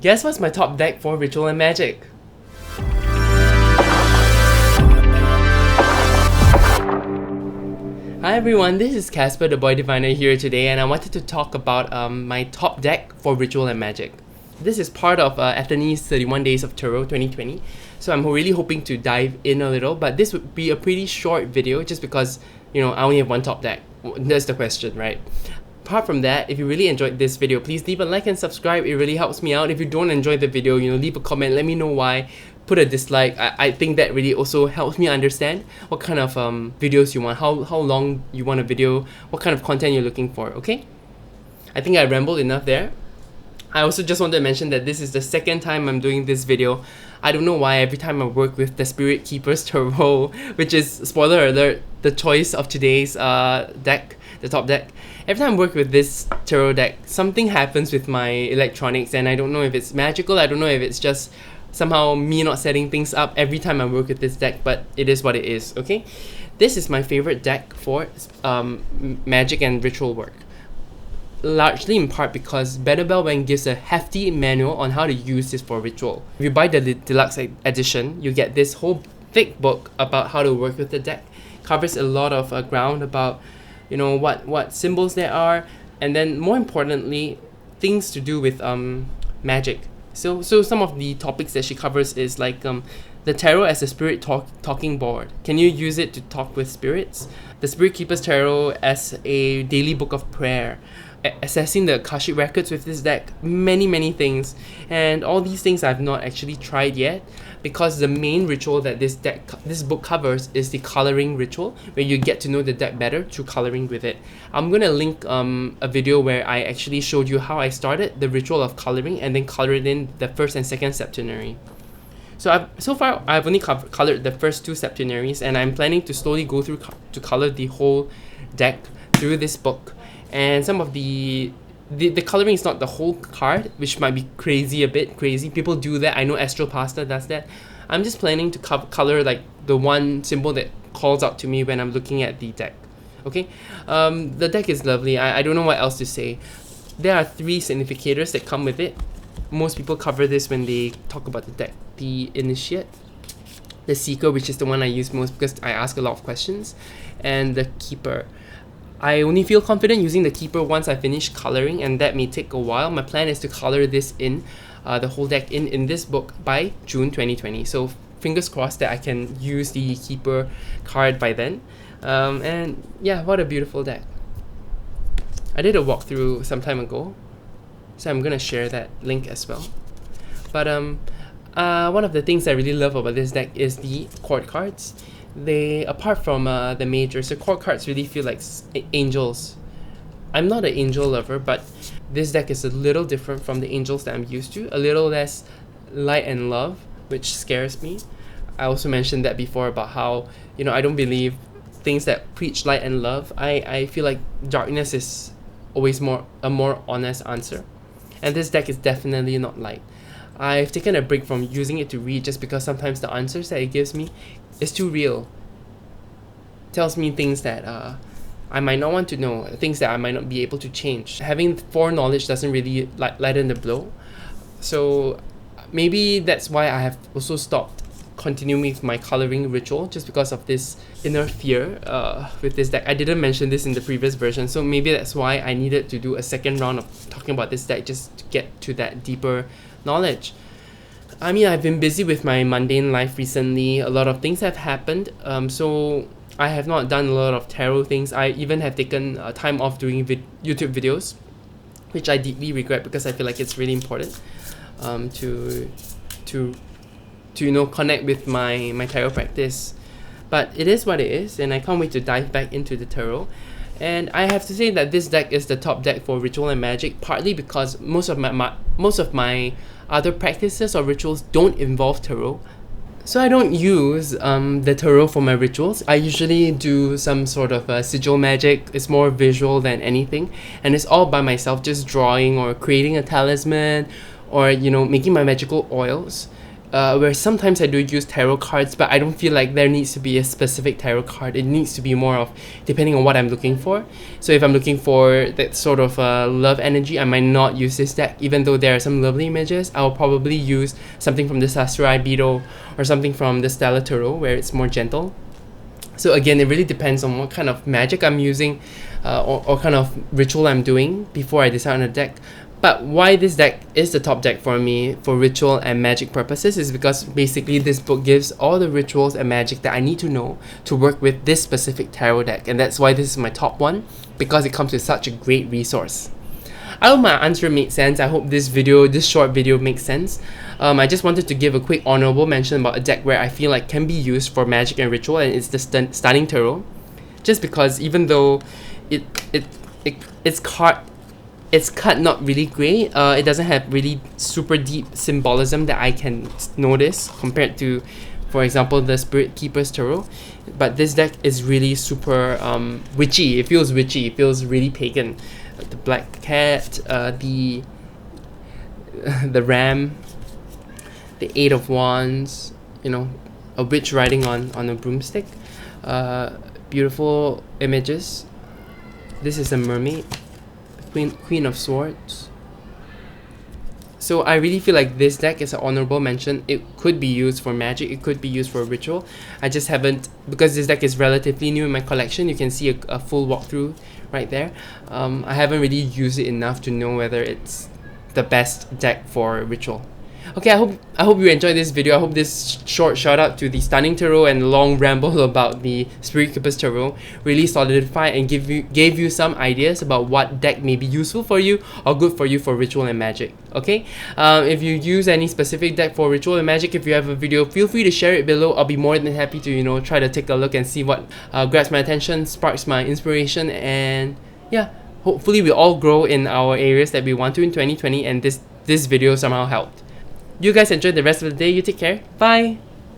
Guess what's my top deck for Ritual and Magic? Hi everyone, this is Casper the Boy Diviner here today, and I wanted to talk about my top deck for Ritual and Magic. This is part of Ethany's 31 Days of Tarot 2020, so I'm really hoping to dive in a little, but this would be a pretty short video just because, I only have one top deck. That's the question, right? Apart from that, if you really enjoyed this video, please leave a like and subscribe. It really helps me out. If you don't enjoy the video, leave a comment, let me know why. Put a dislike. I think that really also helps me understand what kind of videos you want, how long you want a video, what kind of content you're looking for, okay? I think I rambled enough there. I also just wanted to mention that this is the second time I'm doing this video. I don't know why every time I work with the Spirit Keepers Tarot, which is, spoiler alert, the choice of today's deck, the top deck. Every time I work with this tarot deck, something happens with my electronics, and I don't know if it's magical, I don't know if it's just somehow me not setting things up every time I work with this deck, but it is what it is, okay? This is my favorite deck for magic and ritual work. Largely in part because Benebell Wen gives a hefty manual on how to use this for ritual. If you buy the deluxe edition, you get this whole thick book about how to work with the deck. Covers a lot of ground about what symbols there are, and then more importantly, things to do with magic. So some of the topics that she covers is like the tarot as a spirit talking board. Can you use it to talk with spirits? The Spirit Keepers Tarot as a daily book of prayer. Assessing the Akashic records with this deck, many things, and all these things I've not actually tried yet, because the main ritual that this book covers is the coloring ritual, where you get to know the deck better through coloring with it. I'm gonna link a video where I actually showed you how I started the ritual of coloring and then colored in the first and second septenary. So far I've only colored the first two septenaries, and I'm planning to slowly go through to color the whole deck through this book. And some of the coloring is not the whole card, which might be a bit crazy. People do that. I know Astral Pasta does that. I'm just planning to color like the one symbol that calls out to me when I'm looking at the deck. Okay, the deck is lovely. I don't know what else to say. There are 3 significators that come with it. Most people cover this when they talk about the deck. The Initiate, the Seeker, which is the one I use most because I ask a lot of questions, and the Keeper. I only feel confident using the Keeper once I finish coloring, and that may take a while. My plan is to color this in, the whole deck in this book by June 2020. So fingers crossed that I can use the Keeper card by then. And yeah, what a beautiful deck. I did a walkthrough some time ago, so I'm gonna share that link as well. But one of the things I really love about this deck is the court cards. They, apart from the majors, the court cards really feel like angels. I'm not an angel lover, but this deck is a little different from the angels that I'm used to. A little less light and love, which scares me. I also mentioned that before about how, I don't believe things that preach light and love. I feel like darkness is always a more honest answer. And this deck is definitely not light. I've taken a break from using it to read just because sometimes the answers that it gives me is too real. It tells me things that I might not want to know, things that I might not be able to change. Having foreknowledge doesn't really lighten the blow. So maybe that's why I have also stopped continuing with my coloring ritual, just because of this inner fear with this deck. I didn't mention this in the previous version, so maybe that's why I needed to do a second round of talking about this deck, just to get to that deeper knowledge. I mean, I've been busy with my mundane life recently. A lot of things have happened, so I have not done a lot of tarot things. I even have taken time off doing YouTube videos, which I deeply regret because I feel like it's really important to connect with my tarot practice. But it is what it is, and I can't wait to dive back into the tarot. And I have to say that this deck is the top deck for ritual and magic, partly because most of my other practices or rituals don't involve tarot. So I don't use the tarot for my rituals. I usually do some sort of sigil magic. It's more visual than anything, and it's all by myself, just drawing or creating a talisman, or making my magical oils. where sometimes I do use tarot cards, but I don't feel like there needs to be a specific tarot card. It needs to be more of depending on what I'm looking for. So if I'm looking for that sort of love energy, I might not use this deck. Even though there are some lovely images, I will probably use something from the Sakurai Beetle or something from the Stellar Tarot, where it's more gentle. So again, it really depends on what kind of magic I'm using or kind of ritual I'm doing before I decide on a deck. But why this deck is the top deck for me for ritual and magic purposes is because basically this book gives all the rituals and magic that I need to know to work with this specific tarot deck, and that's why this is my top one, because it comes with such a great resource. I hope my answer made sense. I hope this short video makes sense. I just wanted to give a quick honorable mention about a deck where I feel like can be used for magic and ritual, and it's the Stunning Tarot. Just because even though it's cut not really great, it doesn't have really super deep symbolism that I can notice compared to, for example, the Spirit Keeper's Tarot. But this deck is really super witchy. It feels witchy. It feels really pagan. The black cat, the ram, the Eight of Wands, you know, a witch riding on a broomstick. Beautiful images. This is a mermaid, Queen of Swords. So I really feel like this deck is an honorable mention. It could be used for magic, it could be used for ritual. I just haven't, because this deck is relatively new in my collection. You can see a full walkthrough right there. I haven't really used it enough to know whether it's the best deck for ritual. Okay, I hope you enjoyed this video. I hope this short shout out to the Stunning Tarot and long ramble about the Spirit Keeper's Tarot really solidified and gave you some ideas about what deck may be useful for you or good for you for ritual and magic. Okay, if you use any specific deck for ritual and magic, if you have a video, feel free to share it below. I'll be more than happy to try to take a look and see what grabs my attention, sparks my inspiration, and yeah, hopefully we all grow in our areas that we want to in 2020, and this video somehow helped. You guys enjoy the rest of the day. You take care. Bye.